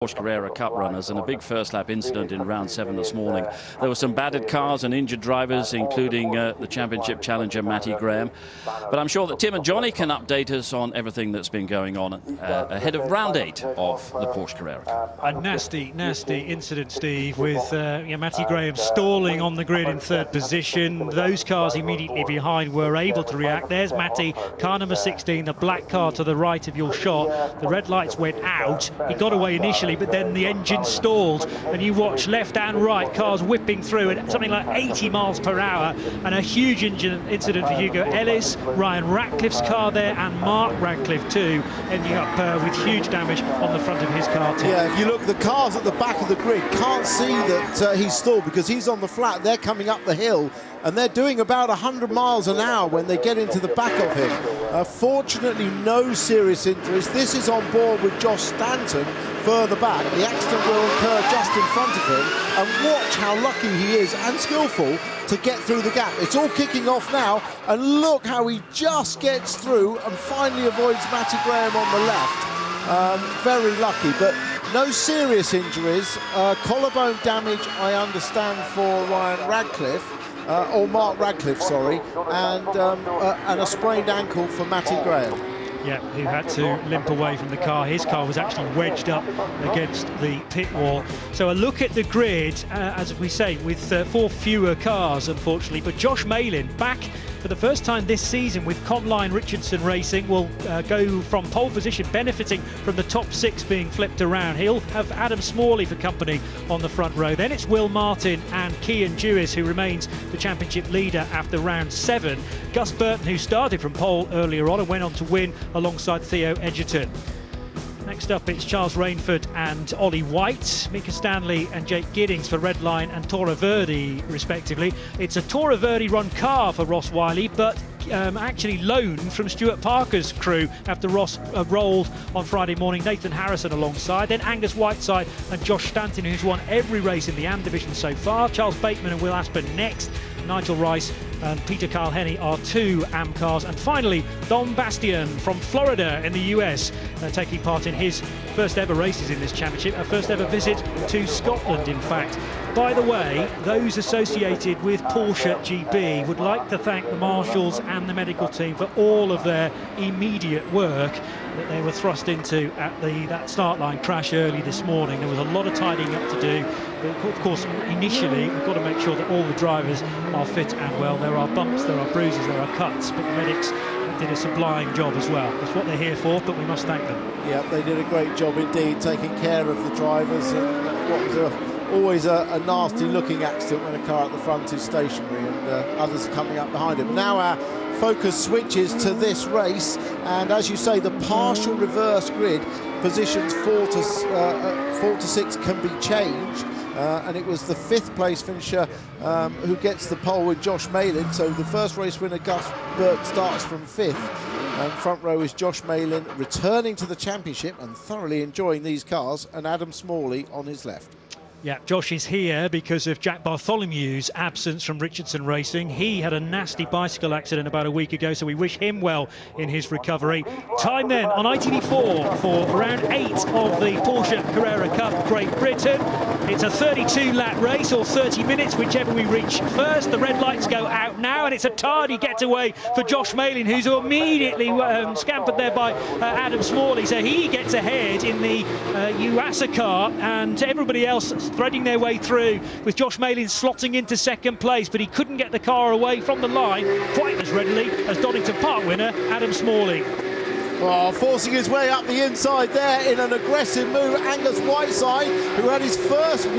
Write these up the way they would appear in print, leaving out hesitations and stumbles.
Porsche Carrera Cup runners and a big first lap incident in round 7 this morning. There were some battered cars and injured drivers, including the championship challenger Matty Graham. But I'm sure that Tim and Johnny can update us on everything that's been going on ahead of round 8 of the Porsche Carrera Cup. A nasty incident, Steve, with Matty Graham stalling on the grid in 3rd position. Those cars immediately behind were able to react. There's Matty, car number 16, the black car to the right of your shot. The red lights went out. He got away initially, but then the engine stalled, and you watch left and right cars whipping through at something like 80 miles per hour, and a huge incident for Hugo Ellis, Ryan Ratcliffe's car there, and Mark Radcliffe too, ending up with huge damage on the front of his car too. Yeah, if you look, the cars at the back of the grid can't see that he's stalled because he's on the flat. They're coming up the hill, and they're doing about 100 miles an hour when they get into the back of him. Fortunately, no serious injuries. This is on board with Josh Stanton further back. The accident will occur just in front of him, and watch how lucky he is and skillful to get through the gap. It's all kicking off now, and look how he just gets through and finally avoids Matty Graham on the left. Very lucky, but no serious injuries. Collarbone damage, I understand, for Ryan Radcliffe. Or Mark Radcliffe, sorry, and a sprained ankle for Matty Graham. Yeah, who had to limp away from the car. His car was actually wedged up against the pit wall. So a look at the grid, as we say, with 4 fewer cars, unfortunately. But Josh Malin, back for the first time this season with Comline Richardson Racing, will go from pole position, benefiting from the top 6 being flipped around. He'll have Adam Smalley for company on the front row. Then it's Will Martin and Cian Dewis, who remains the championship leader after round 7. Gus Burton, who started from pole earlier on and went on to win alongside Theo Edgerton. Next up, it's Charles Rainford and Ollie White, Mika Stanley and Jake Giddings for Redline and Tora Verde, respectively. It's a Tora Verde-run car for Ross Wiley, but actually loaned from Stuart Parker's crew after Ross rolled on Friday morning. Nathan Harrison alongside, then Angus Whiteside and Josh Stanton, who's won every race in the AM division so far. Charles Bateman and Will Aspen next. Nigel Rice and Peter Carl-Henny are 2 AM cars. And finally, Dom Bastian from Florida in the US, taking part in his first ever races in this championship, a first ever visit to Scotland, in fact. By the way, those associated with Porsche GB would like to thank the marshals and the medical team for all of their immediate work that they were thrust into at that start line crash early this morning. There was a lot of tidying up to do. But of course, initially, we've got to make sure that all the drivers are fit and well. There are bumps, there are bruises, there are cuts, but the medics did a sublime job as well. That's what they're here for, but we must thank them. Yeah, they did a great job indeed, taking care of the drivers. And what was always a nasty looking accident when a car at the front is stationary and others are coming up behind him. Now our focus switches to this race, and as you say, the partial reverse grid, positions 4 to 6 can be changed. And it was the 5th place finisher who gets the pole with Josh Malin. So the first race winner, Gus Burke, starts from 5th. And front row is Josh Malin, returning to the championship and thoroughly enjoying these cars, and Adam Smalley on his left. Yeah, Josh is here because of Jack Bartholomew's absence from Richardson Racing. He had a nasty bicycle accident about a week ago, so we wish him well in his recovery. Time then on ITV4 for round 8 of the Porsche Carrera Cup, Great Britain. It's a 32-lap race, or 30 minutes, whichever we reach first. The red lights go out now, and it's a tardy getaway for Josh Malin, who's immediately scampered there by Adam Smalley. So he gets ahead in the Yuasa car, and everybody else threading their way through, with Josh Malin slotting into 2nd place, but he couldn't get the car away from the line quite as readily as Donington Park winner Adam Smalley. Oh, forcing his way up the inside there in an aggressive move, Angus Whiteside, who had his first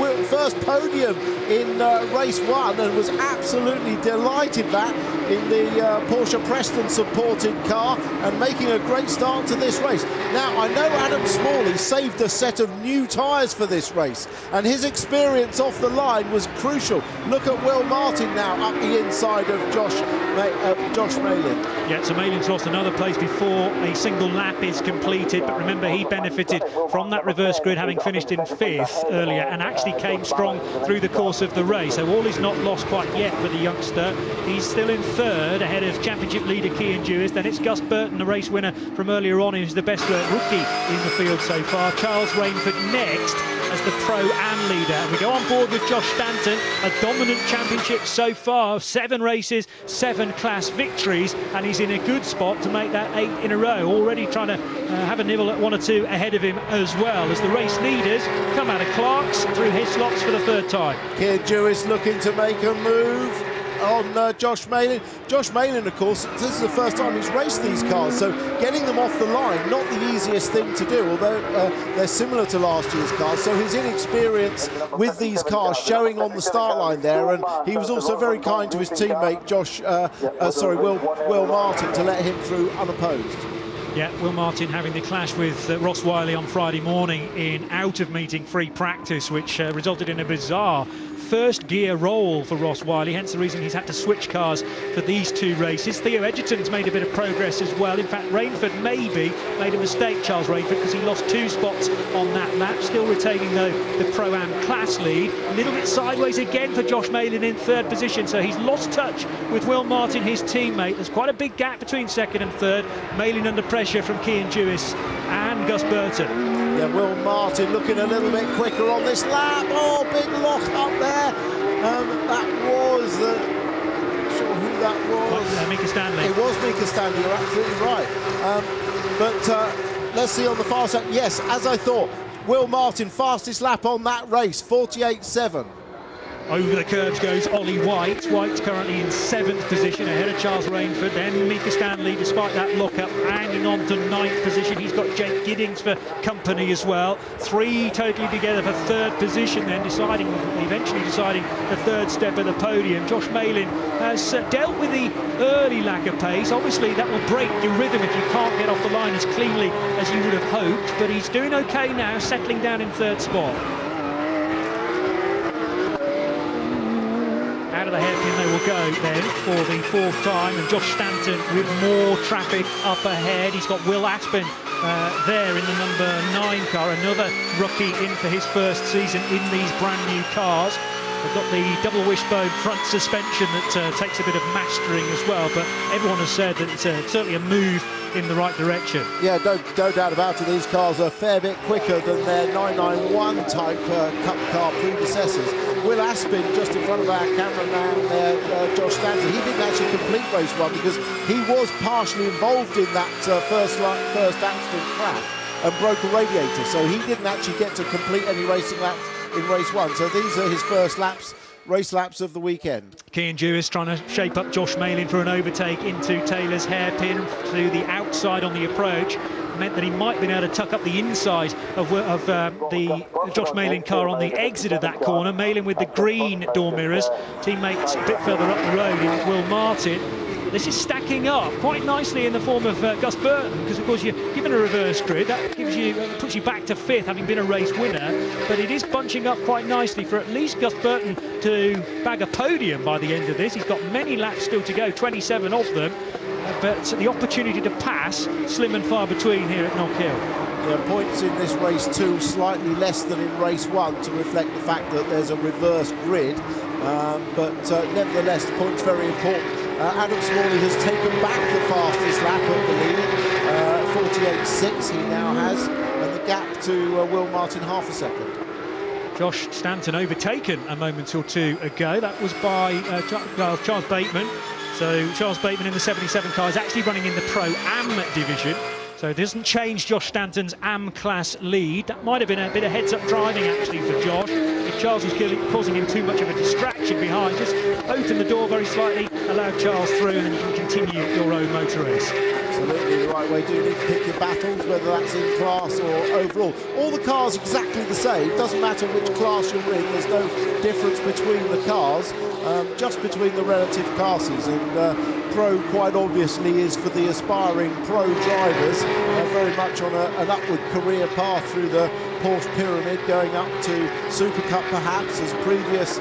podium in race 1 and was absolutely delighted that in the Porsche Preston supported car, and making a great start to this race. Now, I know Adam Smalley saved a set of new tyres for this race, and his experience off the line was crucial. Look at Will Martin now up the inside of Josh Malin. Yeah, so Malin's lost another place before a single lap is completed, but remember he benefited from that reverse grid, having finished in 5th earlier, and actually came strong through the course of the race. So all is not lost quite yet for the youngster. He's still in 3rd, ahead of championship leader Cian Dewis. Then it's Gus Burton, the race winner from earlier on, who's the best rookie in the field so far. Charles Rainford next as the Pro-Am leader. And we go on board with Josh Stanton, a dominant championship so far, 7 races, 7 class victories, and he's in a good spot to make that 8 in a row. Already trying to have a nibble at 1 or 2 ahead of him as well, as the race leaders come out of Clark's through Hislops for the 3rd time. Cian Dewis looking to make a move on Josh Malin. Josh Malin, of course, this is the first time he's raced these cars, so getting them off the line, not the easiest thing to do, although they're similar to last year's cars. So his inexperience with these cars showing on the start line there, and he was also very kind to his teammate Will Martin to let him through unopposed. Yeah, Will Martin having the clash with Ross Wiley on Friday morning in out-of-meeting free practice, which resulted in a bizarre first gear roll for Ross Wiley, hence the reason he's had to switch cars for these 2 races. Theo Edgerton's made a bit of progress as well. In fact, Rainford maybe made a mistake, Charles Rainford, because he lost 2 spots on that lap, still retaining though the Pro-Am class lead. A little bit sideways again for Josh Malin in 3rd position, so he's lost touch with Will Martin, his teammate. There's quite a big gap between 2nd and 3rd. Malin under pressure from Cian Dewis and Gus Burton. Yeah, Will Martin looking a little bit quicker on this lap. Oh, big lock up there. That was... not sure who that was. Mika Stanley. It was Mika Stanley, you're absolutely right. But let's see on the far side. Yes, as I thought, Will Martin, fastest lap on that race, 48.7. Over the curbs goes Ollie White. White's currently in 7th position, ahead of Charles Rainford. Then Mika Stanley, despite that lock-up, hanging on to 9th position. He's got Jake Giddings for company as well. 3 totally together for 3rd position, then eventually deciding the 3rd step of the podium. Josh Malin has dealt with the early lack of pace. Obviously, that will break your rhythm if you can't get off the line as cleanly as you would have hoped. But he's doing OK now, settling down in 3rd spot. Out of the hairpin they will go then for the 4th time, and Josh Stanton with more traffic up ahead. He's got Will Aspin there in the number 9 car, another rookie in for his 1st season in these brand new cars. They've got the double wishbone front suspension that takes a bit of mastering as well, but everyone has said that it's certainly a move in the right direction. Yeah, no doubt about it. These cars are a fair bit quicker than their 991 type Cup car predecessors. Will Aspin, just in front of our cameraman there, Josh Stanton, he didn't actually complete race 1 because he was partially involved in that first accident crash and broke a radiator, so he didn't actually get to complete any racing laps in race 1. So these are his first race laps of the weekend. Cian Dewis trying to shape up Josh Malin for an overtake into Taylor's hairpin to the outside on the approach. Meant that he might have been able to tuck up the inside of the Josh Malin car on the exit of that corner. Malin with the green door mirrors. Teammates a bit further up the road in Will Martin. This is stacking up quite nicely in the form of Gus Burton, because of course you're given a reverse grid, that gives you puts you back to 5th, having been a race winner, but it is bunching up quite nicely for at least Gus Burton to bag a podium by the end of this. He's got many laps still to go, 27 of them, but the opportunity to pass slim and far between here at Knockhill. Yeah, points in this race 2 slightly less than in race 1 to reflect the fact that there's a reverse grid, but nevertheless the point's very important. Adam Smalley has taken back the fastest lap of the lead, 48.6 he now has, and the gap to Will Martin half a second. Josh Stanton overtaken a moment or 2 ago. That was by Charles Bateman. So Charles Bateman in the 77 car is actually running in the Pro-Am division. So it doesn't change Josh Stanton's AM class lead. That might have been a bit of heads-up driving actually for Josh. If Charles was causing him too much of a distraction behind, just open the door very slightly, allow Charles through, and then you can continue your own motor race. Absolutely the right way. Do you need to pick your battles, whether that's in class or overall? All the cars exactly the same. It doesn't matter which class you're in. There's no difference between the cars, just between the relative classes. And pro quite obviously is for the aspiring pro drivers, very much on an upward career path through the Porsche pyramid, going up to Super Cup perhaps, as previous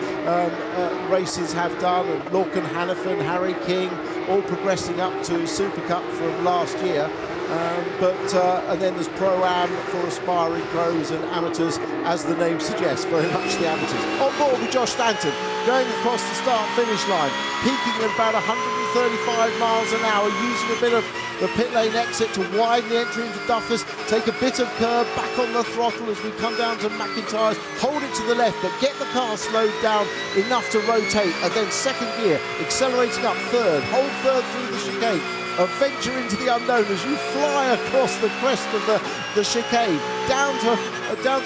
races have done, and Lorcan Hannafin, Harry King, all progressing up to Super Cup from last year. And then there's Pro-Am for aspiring pros and amateurs, as the name suggests, very much the amateurs. On board with Josh Stanton, going across the start-finish line, peaking at about 135 miles an hour, using a bit of the pit lane exit to widen the entry into Duffers, take a bit of curb, back on the throttle as we come down to McIntyre's, hold it to the left, but get the car slowed down enough to rotate, and then second gear, accelerating up third, hold third through the chicane, a venture into the unknown as you fly across the crest of the chicane, down to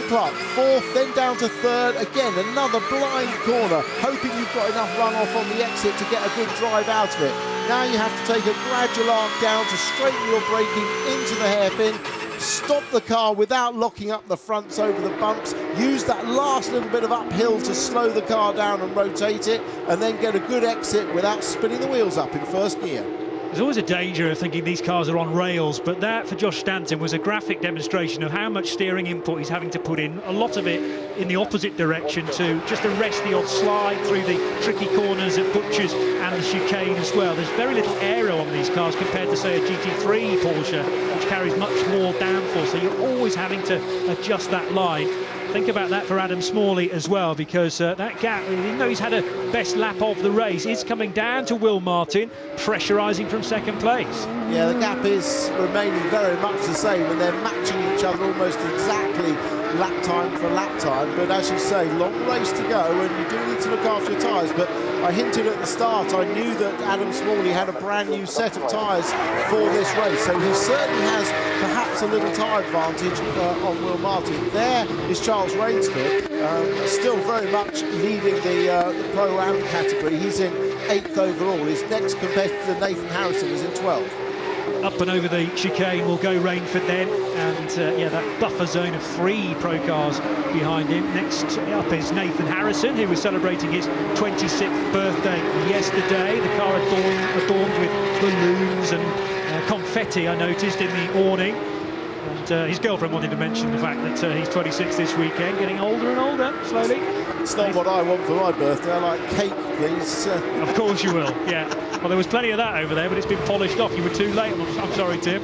Clark, fourth, then down to third, again another blind corner, hoping you've got enough runoff on the exit to get a good drive out of it. Now you have to take a gradual arc down to straighten your braking into the hairpin, stop the car without locking up the fronts over the bumps, use that last little bit of uphill to slow the car down and rotate it, and then get a good exit without spinning the wheels up in first gear. There's always a danger of thinking these cars are on rails, but that for Josh Stanton was a graphic demonstration of how much steering input he's having to put in, a lot of it in the opposite direction to just arrest the odd slide through the tricky corners at Butchers and the chicane as well. There's very little aero on these cars compared to, say, a GT3 Porsche, which carries much more downforce, so you're always having to adjust that line. Think about that for Adam Smalley as well, because that gap, even though he's had a best lap of the race, is coming down to Will Martin, pressurising from second place. Yeah, the gap is remaining very much the same, and they're matching each other almost exactly lap time for lap time. But as you say, long race to go, and you do need to look after your tyres. But I hinted at the start, I knew that Adam Smalley had a brand new set of tyres for this race, so he certainly has perhaps a little tyre advantage on Will Martin. There is Charles Rainsford, still very much leading the Pro-Am category. He's in 8th overall. His next competitor, Nathan Harrison, is in 12th. Up and over the chicane will go Rainford then, and yeah, that buffer zone of 3 pro cars behind him. Next up is Nathan Harrison, who was celebrating his 26th birthday yesterday. The car adorned with balloons and confetti, I noticed, in the awning. And his girlfriend wanted to mention the fact that he's 26 this weekend, getting older and older, slowly. It's not what I want for my birthday. I like cake, please. Of course you will, yeah. Well, there was plenty of that over there, but it's been polished off. You were too late. I'm sorry, Tim.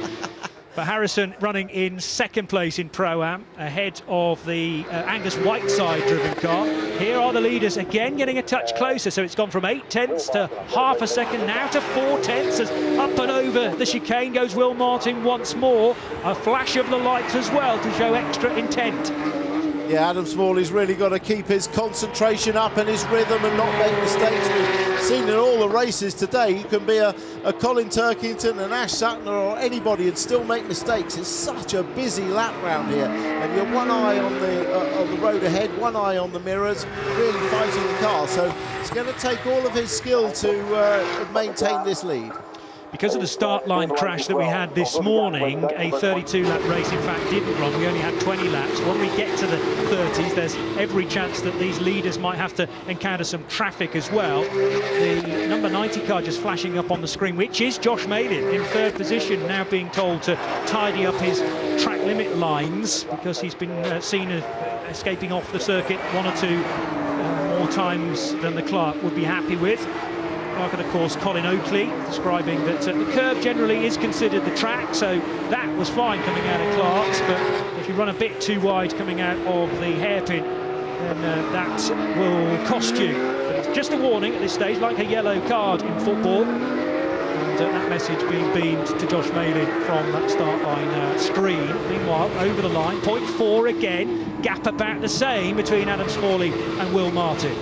But Harrison running in second place in Pro-Am, ahead of the Angus Whiteside-driven car. Here are the leaders again getting a touch closer, so it's gone from 8 tenths to half a second, now to 4 tenths, as up and over the chicane goes Will Martin once more. A flash of the lights as well to show extra intent. Yeah, Adam Smalley's really got to keep his concentration up and his rhythm and not make mistakes. We've seen in all the races today, you can be a Colin Turkington, an Ash Sutton or anybody and still make mistakes. It's such a busy lap round here, and you're one eye on the road ahead, one eye on the mirrors, really fighting the car. So it's going to take all of his skill to maintain this lead. Because of the start line crash that we had this morning, a 32-lap race in fact didn't run. We only had 20 laps. When we get to the 30s, there's every chance that these leaders might have to encounter some traffic as well. The number 90 car just flashing up on the screen, which is Josh Malin in third position, now being told to tidy up his track limit lines because he's been seen escaping off the circuit 1 or 2 more times than the Clark would be happy with. And of course Colin Oakley describing that the curb generally is considered the track, so that was fine coming out of Clark's, but if you run a bit too wide coming out of the hairpin, then that will cost you. But it's just a warning at this stage, like a yellow card in football, and that message being beamed to Josh Malin from that start line screen. Meanwhile, over the line, 0.4 again, gap about the same between Adam Smalley and Will Martin.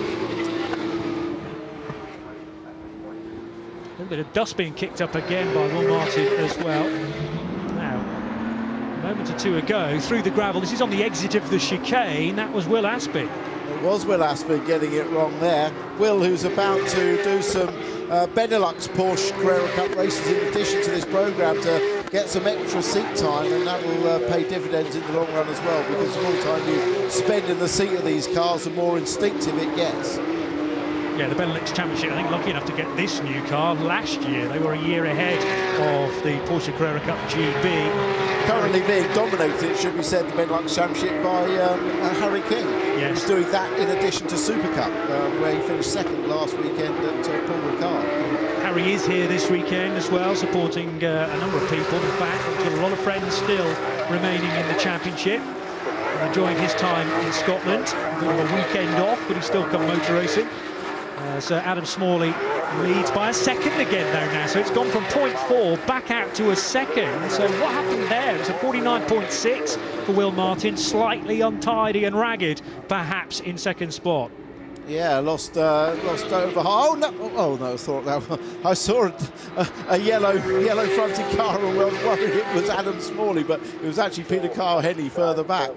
A bit of dust being kicked up again by Will Martin as well. Now, a moment or two ago, through the gravel, this is on the exit of the chicane, that was Will Aspin. It was Will Aspin getting it wrong there. Will, who's about to do some Benelux Porsche Carrera Cup races in addition to this programme to get some extra seat time, and that will pay dividends in the long run as well, because the more time you spend in the seat of these cars, the more instinctive it gets. Yeah, the Benelux Championship, I think, lucky enough to get this new car last year. They were a year ahead of the Porsche Carrera Cup GB. Currently being dominated, it should be said, the Benelux Championship by Harry King. Yes. He's doing that in addition to Super Cup, where he finished second last weekend at Paul Ricard. Harry is here this weekend as well, supporting a number of people. In fact, he's got a lot of friends still remaining in the championship, enjoying his time in Scotland. A bit of a weekend off, but he's still come motor racing. So Adam Smalley leads by a second again though now, so it's gone from 0.4 back out to a second. So what happened there? It's a 49.6 for Will Martin, slightly untidy and ragged perhaps in second spot. Yeah, lost over. Oh no! Oh no! I saw a yellow fronted car and was worried it was Adam Smalley, but it was actually Peter Carl-Henny further back.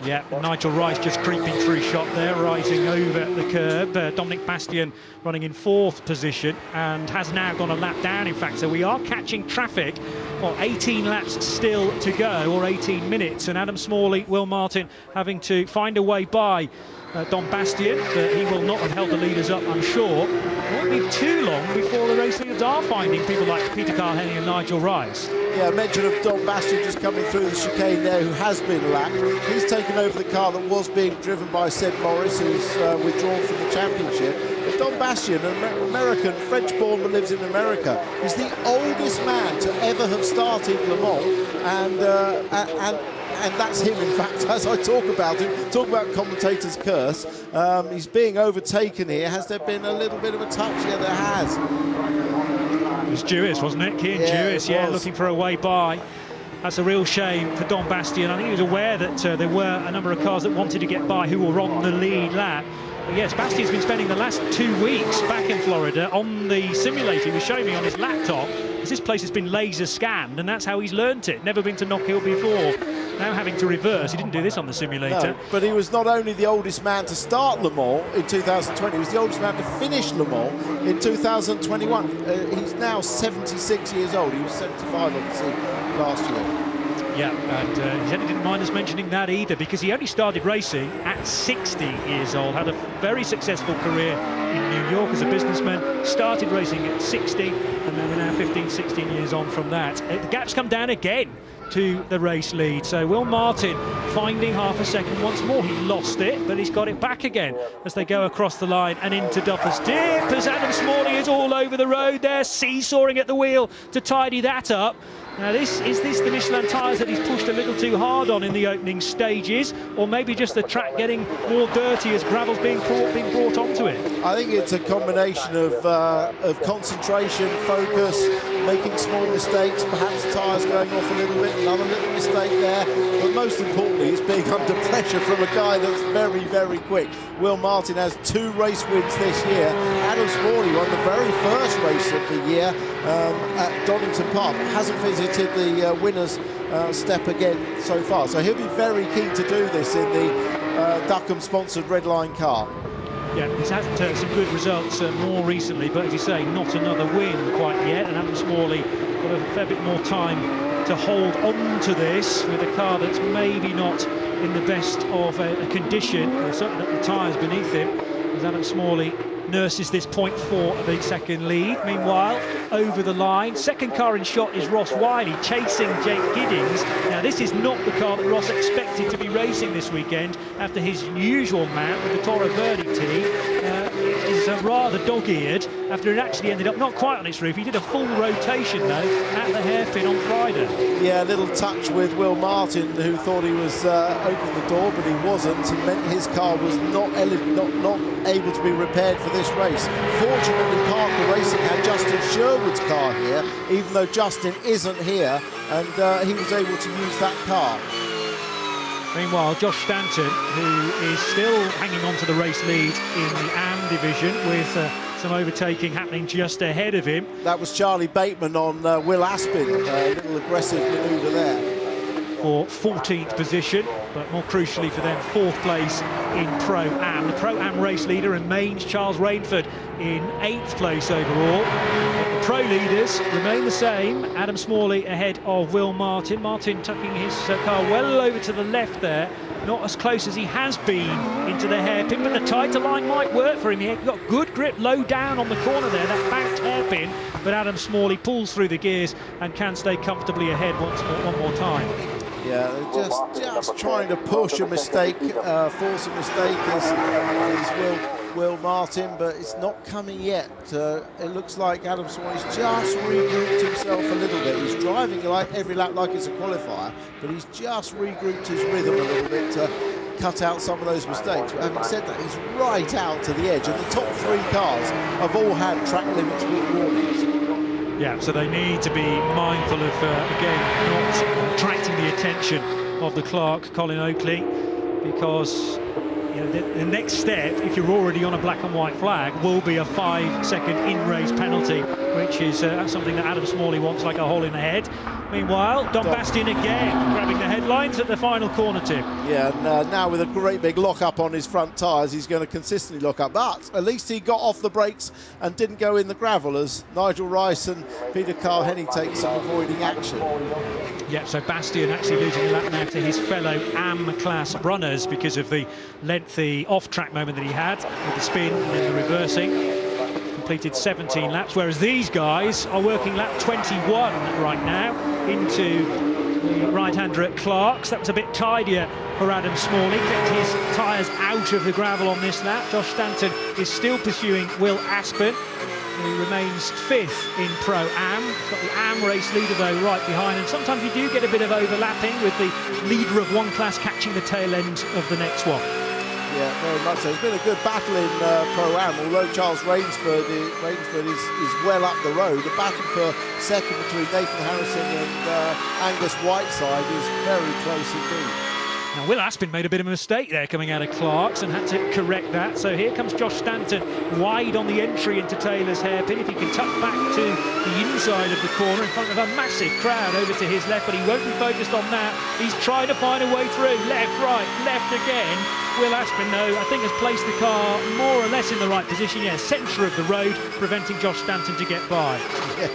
Yeah, Nigel Rice just creeping through shot there, rising over the curb. Dominic Bastian running in 4th position and has now gone a lap down, in fact. So we are catching traffic. Well, 18 laps still to go, or 18 minutes, and Adam Smalley, Will Martin having to find a way by Dom Bastian, but he will not have held the leaders up, I'm sure. It won't be too long before the race leaders are finding people like Peter Carl-Henny and Nigel Rice. Yeah, mention of Dom Bastian just coming through the chicane there, who has been lapped. He's taken over the car that was being driven by Seb Morris, who's withdrawn from the championship. But Dom Bastian, an American, French-born but lives in America, is the oldest man to ever have started Le Mans, and that's him, in fact, as I talk about him. Talk about commentator's curse. He's being overtaken here. Has there been a little bit of a touch? Yeah, there has. It was Jewis, wasn't it? Kean Jewis, yeah, looking for a way by. That's a real shame for Dom Bastian. I think he was aware that there were a number of cars that wanted to get by who were on the lead lap. But yes, Bastian's been spending the last 2 weeks back in Florida on the simulator. He was showing me on his laptop, because this place has been laser scanned, and that's how he's learnt it. Never been to Knockhill before. Now having to reverse. He didn't do this on the simulator. No, but he was not only the oldest man to start Le Mans in 2020, he was the oldest man to finish Le Mans in 2021. He's now 76 years old. He was 75, obviously, last year. Yeah, and he didn't mind us mentioning that either, because he only started racing at 60 years old, had a very successful career in New York as a businessman, started racing at 60, and then we're now 15, 16 years on from that. The gap's come down again to the race lead. So Will Martin finding half a second once more. He lost it, but he's got it back again as they go across the line and into Duffers Dip, as Adam Smalley is all over the road there, seesawing at the wheel to tidy that up. Now is this the Michelin tyres that he's pushed a little too hard on in the opening stages, or maybe just the track getting more dirty as gravel's being brought onto it? I think it's a combination of concentration, focus, making small mistakes, perhaps tyres going off a little bit, another little mistake there, but most importantly it's being under pressure from a guy that's very, very quick. Will Martin has 2 race wins this year. Adam Smalley won the very first race of the year at Donington Park. Hasn't visited the winner's step again so far, so he'll be very keen to do this in the Duckham-sponsored Red Line car. Yeah, he's had some good results more recently, but as you say, not another win quite yet, and Adam Smalley got a fair bit more time to hold on to this with a car that's maybe not in the best of a condition, or certainly not the tyres beneath him, as Adam Smalley nurses this 0.4 of a second lead. Meanwhile, over the line, second car in shot is Ross Wiley chasing Jake Giddings. Now this is not the car that Ross expected to be racing this weekend after his usual mount with the Toro Verde team. Is rather dog-eared after it actually ended up not quite on its roof. He did a full rotation though at the hairpin on Friday. Yeah, a little touch with Will Martin, who thought he was opening the door, but he wasn't, and meant his car was not able to be repaired for this race. Fortunately, Parker Racing had Justin Sherwood's car here, even though Justin isn't here, and he was able to use that car. Meanwhile, Josh Stanton, who is still hanging on to the race lead in the AM division with some overtaking happening just ahead of him. That was Charlie Bateman on Will Aspin, a little aggressive manoeuvre there. For 14th position, but more crucially for them, 4th place in Pro-Am. The Pro-Am race leader remains Charles Rainford in 8th place overall. But the Pro leaders remain the same. Adam Smalley ahead of Will Martin. Martin tucking his car well over to the left there not as close as he has been into the hairpin, but the tighter line might work for him here. He's got good grip low down on the corner there, that banked hairpin, but Adam Smalley pulls through the gears and can stay comfortably ahead one more time. Yeah, just trying to push a mistake, force a mistake is Will Martin, but it's not coming yet. It looks like Adam Smalley's just regrouped himself a little bit. He's driving like every lap like it's a qualifier, but he's just regrouped his rhythm a little bit to cut out some of those mistakes. But having said that, he's right out to the edge, and the top 3 cars have all had track limits with warnings. Yeah, so they need to be mindful of, again, not attracting the attention of the clerk, Colin Oakley, because you know, the next step, if you're already on a black and white flag, will be a 5-second in-race penalty, which is something that Adam Smalley wants like a hole in the head. Meanwhile, Don Bastian again grabbing the headlines at the final corner, Tim. Yeah, and now with a great big lock-up on his front tyres, he's going to consistently lock up. But at least he got off the brakes and didn't go in the gravel, as Nigel Rice and Peter Carl-Hennig take some avoiding action. Yeah, so Bastian actually losing a lap now to his fellow AM-class runners because of the lengthy off-track moment that he had with the spin and then the reversing. Completed 17 laps, whereas these guys are working lap 21 right now into the right-hander at Clark's. That was a bit tidier for Adam Smalley, kept his tyres out of the gravel on this lap. Josh Stanton is still pursuing Will Aspen, who remains 5th in Pro-Am. He's got the Am race leader, though, right behind him. Sometimes you do get a bit of overlapping with the leader of one class catching the tail end of the next one. Yeah, very much so. It's been a good battle in Pro-Am, although Charles Rainsford is well up the road. The battle for second between Nathan Harrison and Angus Whiteside is very close indeed. Now, Will Aspen made a bit of a mistake there coming out of Clark's and had to correct that. So here comes Josh Stanton wide on the entry into Taylor's hairpin. If he can tuck back to the inside of the corner in front of a massive crowd over to his left, but he won't be focused on that. He's trying to find a way through. Left, right, left again. Will Aspen, though, I think has placed the car more or less in the right position. Yeah, centre of the road, preventing Josh Stanton to get by. Yeah,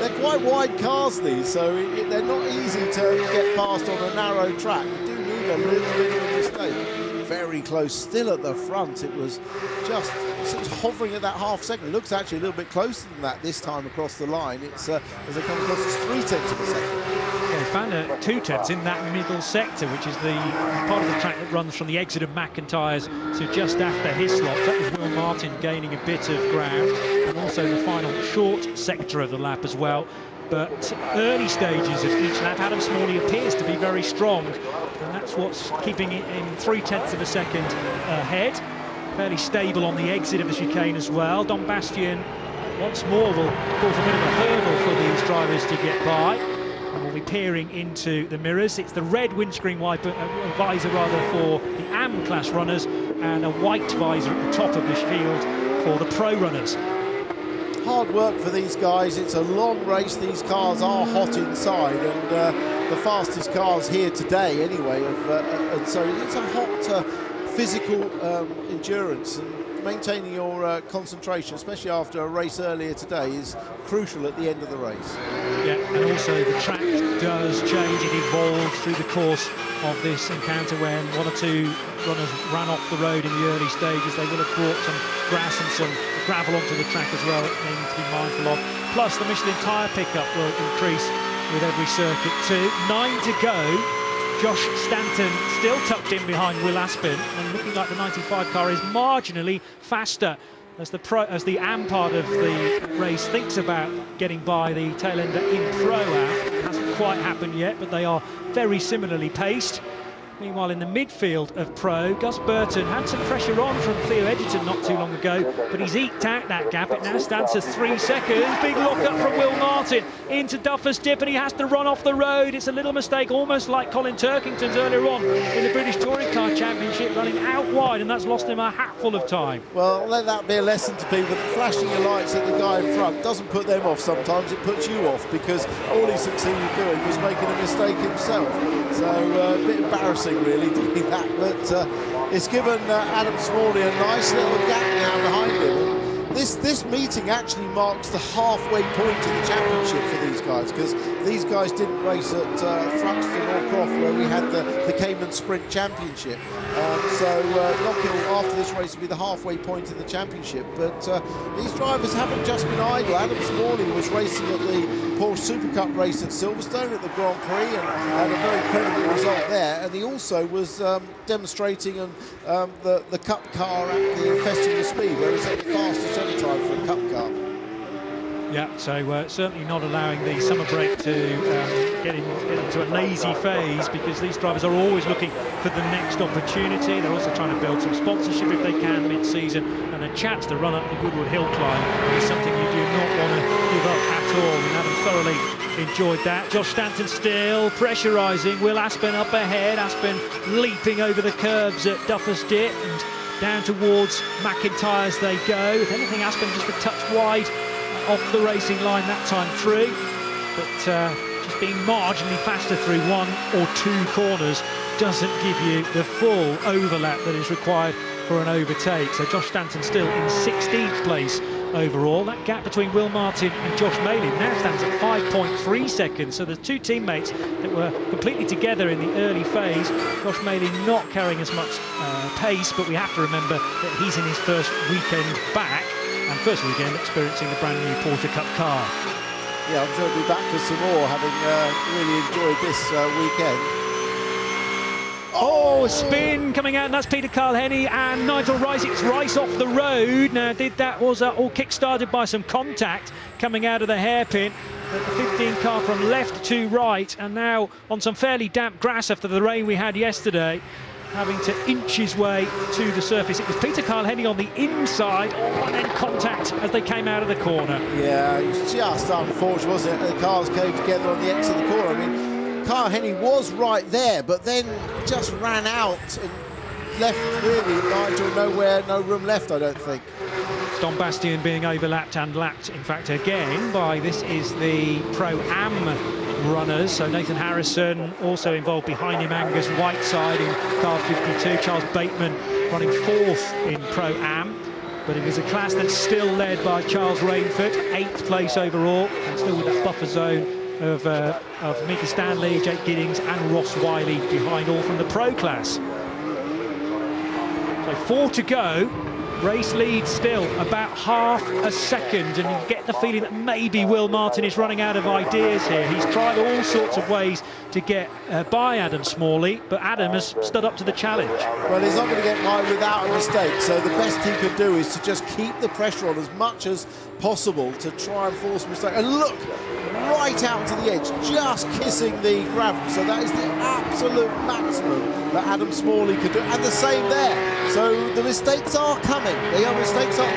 they're quite wide cars, these, so they're not easy to get past on a narrow track. You do need a little bit of a mistake. Very close, still at the front. It was just hovering at that half second. It looks actually a little bit closer than that this time across the line. It's as they come across, it's 3/10 of a second. Yeah, he found 2/10 in that middle sector, which is the part of the track that runs from the exit of McIntyre's to just after Hislop. That was Will Martin gaining a bit of ground, and also the final short sector of the lap as well. But early stages of each lap, Adam Smalley appears to be very strong, and that's what's keeping it in 3/10 of a second ahead. Fairly stable on the exit of the chicane as well. Don Bastian once more will cause a bit of a hurdle for these drivers to get by, and we'll be peering into the mirrors. It's the red windscreen wiper visor rather for the AM class runners, and a white visor at the top of the shield for the pro runners. Hard work for these guys. It's a long race. These cars are hot inside, and the fastest cars here today anyway, and so it's a hot physical endurance, and maintaining your concentration, especially after a race earlier today, is crucial at the end of the race. Yeah, and also the track does change. It evolves through the course of this encounter when one or two runners ran off the road in the early stages. They will have brought some grass and some gravel onto the track as well that they need to be mindful of. Plus the Michelin tyre pickup will increase with every circuit too. 9 to go. Josh Stanton still tucked in behind Will Aspen, and looking like the 95 car is marginally faster as the AM part of the race thinks about getting by the tail ender in Pro-Am. It hasn't quite happened yet, but they are very similarly paced. Meanwhile, in the midfield of Pro, Gus Burton had some pressure on from Theo Edgerton not too long ago, but he's eked out that gap. It now stands to 3 seconds. Big lock-up from Will Martin into Duffer's Dip, and he has to run off the road. It's a little mistake, almost like Colin Turkington's earlier on in the British Touring Car Championship, running out wide, and that's lost him a hatful of time. Well, let that be a lesson to people. Flashing your lights at the guy in front doesn't put them off sometimes, it puts you off, because all he succeeded doing was making a mistake himself. So a bit embarrassing really to do that, but it's given Adam Smalley a nice little gap now behind him. this meeting actually marks the halfway point of the championship for these guys, because these guys didn't race at Thruxton or Croft, where we had the Cayman Sprint Championship. So Knockhill, after this race, will be the halfway point of the championship. But these drivers haven't just been idle. Adam Smalley was racing at the Porsche Super Cup race at Silverstone at the Grand Prix and had a very credible result there. And he also was demonstrating the Cup car at the Festival Speed, where he set the fastest ever time for a Cup car. Yeah, so certainly not allowing the summer break to get into a lazy phase, because these drivers are always looking for the next opportunity. They're also trying to build some sponsorship if they can mid-season, and a chance to run up the Goodwood Hill climb is something you do not want to give up at all. And Adam thoroughly enjoyed that. Josh Stanton still pressurising. Will Aspen up ahead. Aspen leaping over the curbs at Duffus Dip and down towards McIntyre's they go. If anything, Aspen just a touch wide off the racing line that time through, but just being marginally faster through one or two corners doesn't give you the full overlap that is required for an overtake. So Josh Stanton still in 16th place overall. That gap between Will Martin and Josh Malin now stands at 5.3 seconds. So the two teammates that were completely together in the early phase, Josh Malin not carrying as much pace, but we have to remember that he's in his first weekend back, and first weekend experiencing the brand new Porsche Cup car. Yeah, I'm sure he'll be back for some more, having really enjoyed this weekend. Oh, spin coming out, and that's Peter Carl-Henny and Nigel Rice. It's Rice off the road. Now, was all kick-started by some contact coming out of the hairpin. The 15 car from left to right, and now on some fairly damp grass after the rain we had yesterday, having to inch his way to the surface. It was Peter Carl-Henny on the inside, and then contact as they came out of the corner. Yeah, it was just unfortunate, wasn't it? The cars came together on the exit of the corner. I mean, Carl-Henny was right there, but then just ran out and left really Nigel nowhere, no room left, I don't think. Don Bastian being overlapped and lapped, in fact, again by, this is the Pro-Am runners. So Nathan Harrison also involved behind him, Angus Whiteside in car 52, Charles Bateman running fourth in Pro-Am. But it was a class that's still led by Charles Rainford, 8th place overall, and still with that buffer zone of Mika Stanley, Jake Giddings and Ross Wiley behind, all from the Pro class. So 4 to go. Race lead still about half a second, and you get the feeling that maybe Will Martin is running out of ideas here. He's tried all sorts of ways to get by Adam Smalley, but Adam has stood up to the challenge. Well, he's not going to get by without a mistake, so the best he could do is to just keep the pressure on as much as possible to try and force a mistake. And look, right out to the edge, just kissing the gravel. So that is the absolute maximum that Adam Smalley could do, and the same there. So the mistakes are coming. The mistakes are.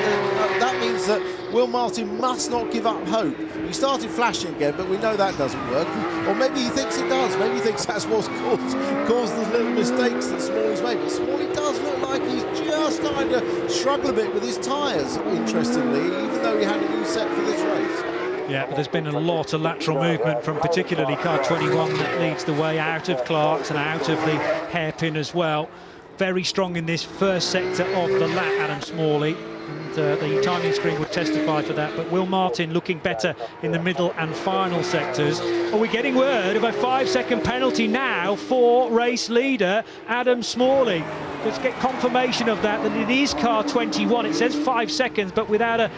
That means that Will Martin must not give up hope. He started flashing again, but we know that doesn't work. Or maybe he thinks it does. Maybe he thinks that's what's caused the little mistakes that Smalley's made. But Smalley does look like he's just starting to struggle a bit with his tyres, interestingly, even though he had a new set for this race. Yeah, but there's been a lot of lateral movement from particularly car 21 that leads the way out of Clark's and out of the hairpin as well. Very strong in this first sector of the lap, Adam Smalley. And the timing screen would testify for that. But Will Martin looking better in the middle and final sectors. Are we getting word of a 5-second penalty now for race leader Adam Smalley? Let's get confirmation of that it is car 21. It says 5 seconds, but without a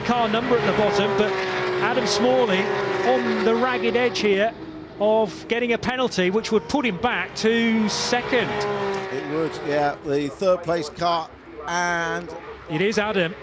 car number at the bottom. But Adam Smalley on the ragged edge here of getting a penalty, which would put him back to second. It would, yeah. The third place car, and it is Adam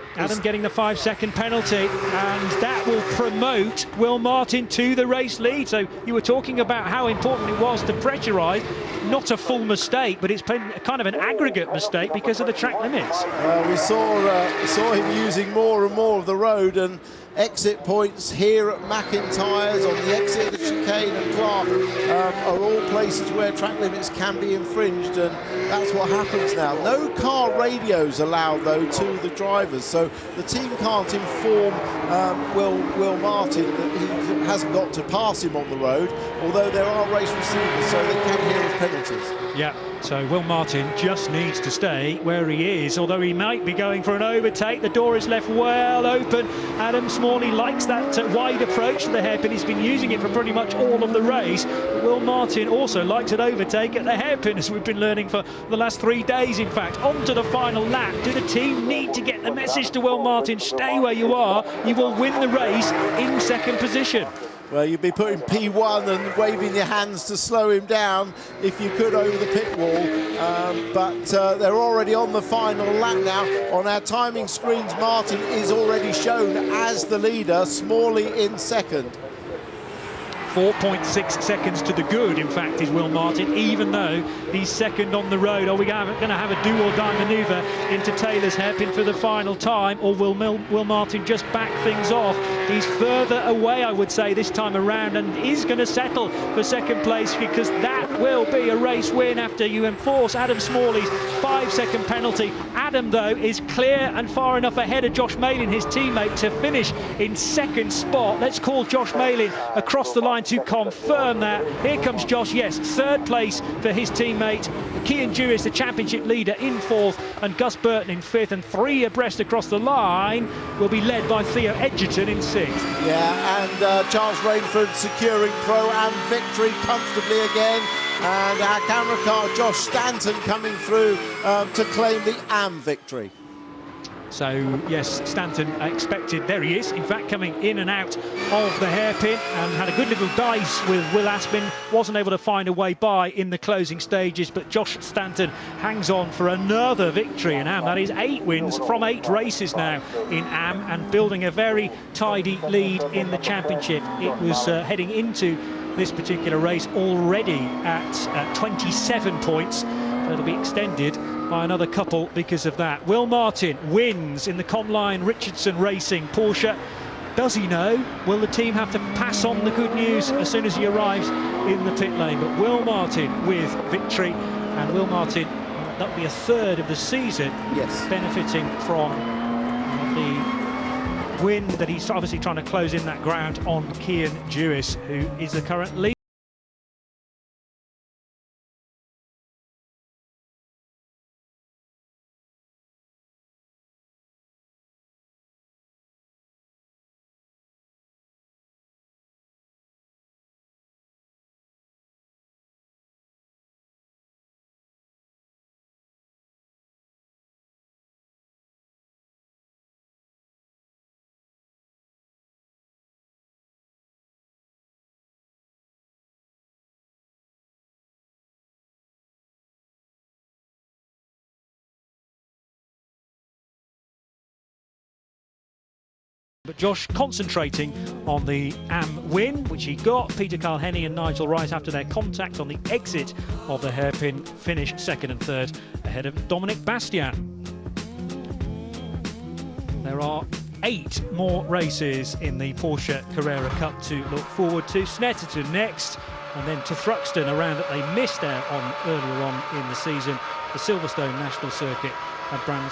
getting the 5-second penalty, and that will promote Will Martin to the race lead. So you were talking about how important it was to pressurise, not a full mistake, but it's been kind of an aggregate mistake because of the track limits. We saw him using more and more of the road, and exit points here at McIntyre's, on the exit of the chicane and Clark, are all places where track limits can be infringed, and that's what happens now. No car radios allowed, though, to the drivers, so the team can't inform Will Martin that he hasn't got to pass him on the road, although there are race receivers, so they can hear his penalties. Yeah, so Will Martin just needs to stay where he is, although he might be going for an overtake. The door is left well open. Adam Smalley likes that wide approach to the hairpin. He's been using it for pretty much all of the race. But Will Martin also likes an overtake at the hairpin, as we've been learning for the last 3 days, in fact. On to the final lap. Do the team need to get the message to Will Martin? Stay where you are. You will win the race in second position. Well, you'd be putting P1 and waving your hands to slow him down if you could over the pit wall. But they're already on the final lap now. On our timing screens, Martin is already shown as the leader, Smalley in second. 4.6 seconds to the good, in fact, is Will Martin, even though he's second on the road. Are we going to have a do-or-die manoeuvre into Taylor's hairpin for the final time, or will Will Martin just back things off? He's further away, I would say, this time around, and is going to settle for second place, because that will be a race win after you enforce Adam Smalley's 5-second penalty. Adam, though, is clear and far enough ahead of Josh Malin, his teammate, to finish in second spot. Let's call Josh Malin across the line to confirm that. Here comes Josh, yes, third place for his teammate. Cian Dewis, the championship leader, in fourth, and Gus Burton in fifth, and 3 abreast across the line will be led by Theo Edgerton in sixth. Yeah, and Charles Rainford securing Pro-Am victory comfortably again. And our camera car, Josh Stanton, coming through to claim the AM victory. So, yes, Stanton expected, there he is, in fact, coming in and out of the hairpin, and had a good little dice with Will Aspin, wasn't able to find a way by in the closing stages, but Josh Stanton hangs on for another victory in AM. That is 8 wins from 8 races now in AM, and building a very tidy lead in the championship. It was heading into this particular race already at 27 points. It'll be extended by another couple because of that. Will Martin wins in the Comline Richardson Racing Porsche. Does he know? Will the team have to pass on the good news as soon as he arrives in the pit lane? But Will Martin with victory, and Will Martin, that'll be a third of the season, yes, benefiting from the win that he's obviously trying to close in that ground on Cian Dewis, who is the current leader. But Josh concentrating on the AM win, which he got. Peter Carl-Henny and Nigel Wright, after their contact on the exit of the hairpin, finish second and third ahead of Dominic Bastian. There are 8 more races in the Porsche Carrera Cup to look forward to. Snetterton next, and then to Thruxton, a round that they missed out on earlier on in the season. The Silverstone National Circuit at Brands